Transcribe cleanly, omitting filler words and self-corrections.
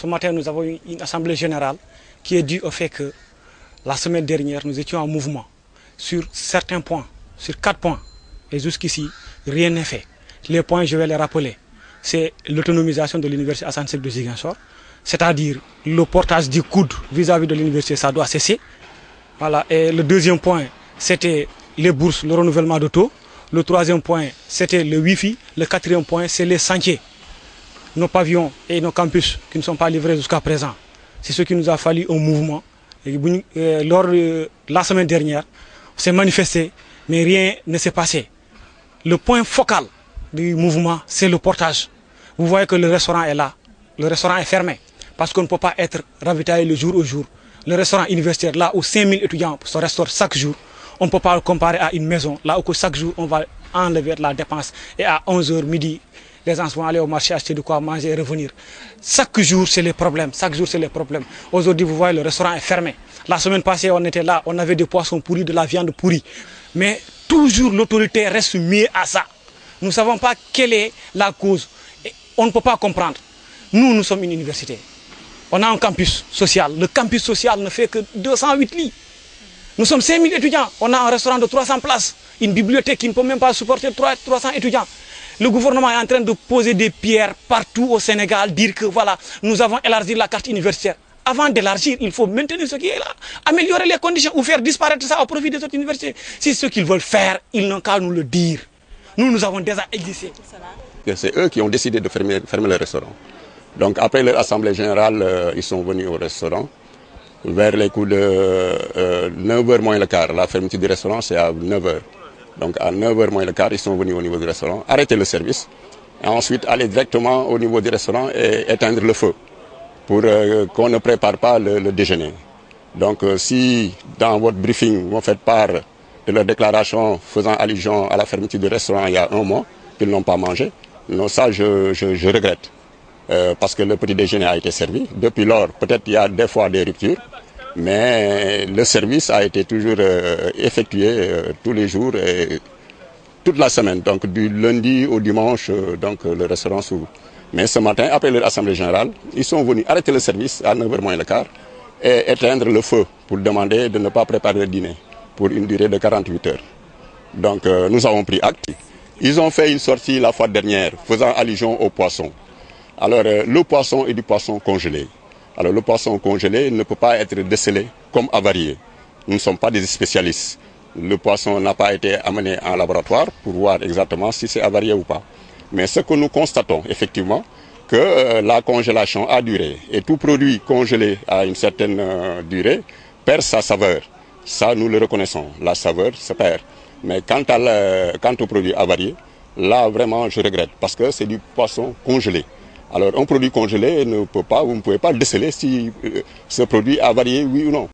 ce matin, nous avons eu une assemblée générale qui est due au fait que la semaine dernière, nous étions en mouvement sur certains points, sur 4 points. Et jusqu'ici, rien n'est fait. Les points, je vais les rappeler. C'est l'autonomisation de l'université Assane Seck de Ziguinchor, c'est-à-dire le portage du coude vis-à-vis de l'université, ça doit cesser. Voilà. Et le deuxième point, c'était les bourses, le renouvellement de taux. Le troisième point, c'était le Wi-Fi. Le quatrième point, c'est les sentiers. Nos pavillons et nos campus qui ne sont pas livrés jusqu'à présent. C'est ce qui nous a fallu un mouvement. Et lors de la semaine dernière, on s'est manifesté, mais rien ne s'est passé. Le point focal du mouvement, c'est le portage. Vous voyez que le restaurant est là. Le restaurant est fermé parce qu'on ne peut pas être ravitaillé le jour au jour. Le restaurant universitaire, là où 5000 étudiants se restaurent chaque jour, on ne peut pas le comparer à une maison, là où chaque jour on va enlever la dépense. Et à 11h midi, les gens vont aller au marché acheter de quoi manger et revenir. Chaque jour, c'est les problèmes. Chaque jour, c'est les problèmes. Aujourd'hui, vous voyez, le restaurant est fermé. La semaine passée, on était là, on avait des poissons pourris, de la viande pourrie. Mais toujours, l'autorité reste mieux à ça. Nous ne savons pas quelle est la cause. Et on ne peut pas comprendre. Nous sommes une université. On a un campus social. Le campus social ne fait que 208 lits. Nous sommes 5000 étudiants. On a un restaurant de 300 places. Une bibliothèque qui ne peut même pas supporter 300 étudiants. Le gouvernement est en train de poser des pierres partout au Sénégal, dire que voilà, nous avons élargi la carte universitaire. Avant d'élargir, il faut maintenir ce qui est là, améliorer les conditions ou faire disparaître ça au profit des autres universités. Si c'est ce qu'ils veulent faire, ils n'ont qu'à nous le dire. Nous avons déjà existé. C'est eux qui ont décidé de fermer le restaurant. Donc après leur assemblée générale, ils sont venus au restaurant. Vers les coups de 9h moins le quart, la fermeture du restaurant c'est à 9h. Donc à 9h moins le quart, ils sont venus au niveau du restaurant, arrêter le service et ensuite aller directement au niveau du restaurant et éteindre le feu pour qu'on ne prépare pas le déjeuner. Donc si dans votre briefing vous faites part de leur déclaration faisant allusion à la fermeture du restaurant il y a un mois, qu'ils n'ont pas mangé, non, ça je regrette. Parce que le petit déjeuner a été servi. Depuis lors, peut-être il y a des fois des ruptures, mais le service a été toujours effectué tous les jours et toute la semaine. Donc du lundi au dimanche, donc le restaurant s'ouvre. Mais ce matin, après leur assemblée générale, ils sont venus arrêter le service à 9h moins le quart et éteindre le feu pour demander de ne pas préparer le dîner pour une durée de 48 heures. Donc nous avons pris acte. Ils ont fait une sortie la fois dernière faisant allusion aux poissons. Alors, le poisson est du poisson congelé. Alors, le poisson congelé ne peut pas être décelé comme avarié. Nous ne sommes pas des spécialistes. Le poisson n'a pas été amené en laboratoire pour voir exactement si c'est avarié ou pas. Mais ce que nous constatons, effectivement, que la congélation a duré. Et tout produit congelé à une certaine durée perd sa saveur. Ça, nous le reconnaissons. La saveur se perd. Mais quant au produit avarié, là, vraiment, je regrette. Parce que c'est du poisson congelé. Alors, un produit congelé vous ne pouvez pas déceler si ce produit a varié, oui ou non.